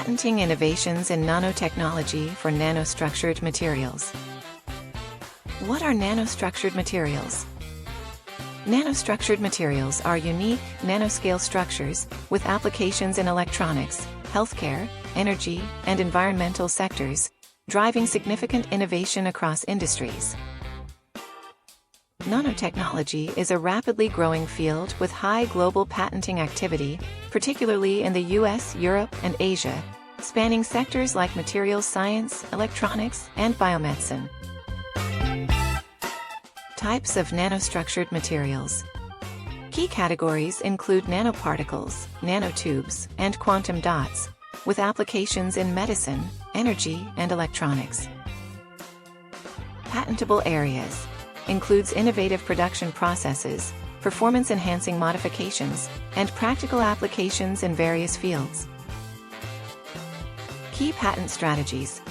Patenting innovations in nanotechnology for nanostructured materials. What are nanostructured materials? Nanostructured materials are unique, nanoscale structures with applications in electronics, healthcare, energy, and environmental sectors, driving significant innovation across industries. Nanotechnology is a rapidly growing field with high global patenting activity, particularly in the US, Europe, and Asia, spanning sectors like materials science, electronics, and biomedicine. Types of nanostructured materials. Key categories include nanoparticles, nanotubes, and quantum dots, with applications in medicine, energy, and electronics. Patentable areas includes innovative production processes, performance-enhancing modifications, and practical applications in various fields. Key patent strategies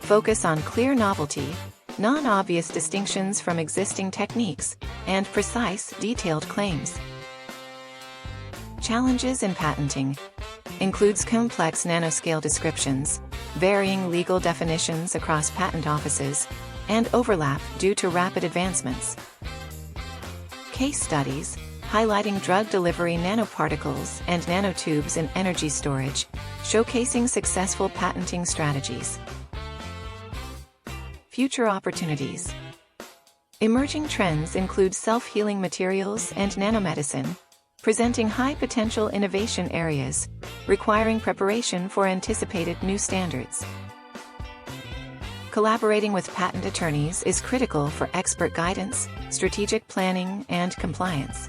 focus on clear novelty, non-obvious distinctions from existing techniques, and precise, detailed claims. Challenges in patenting includes complex nanoscale descriptions, varying legal definitions across patent offices, and overlap due to rapid advancements. Case studies highlighting drug delivery nanoparticles and nanotubes in energy storage, showcasing successful patenting strategies. Future opportunities. Emerging trends include self-healing materials and nanomedicine, presenting high-potential innovation areas, requiring preparation for anticipated new standards. Collaborating with patent attorneys is critical for expert guidance, strategic planning, and compliance.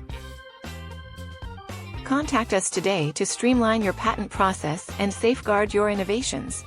Contact us today to streamline your patent process and safeguard your innovations.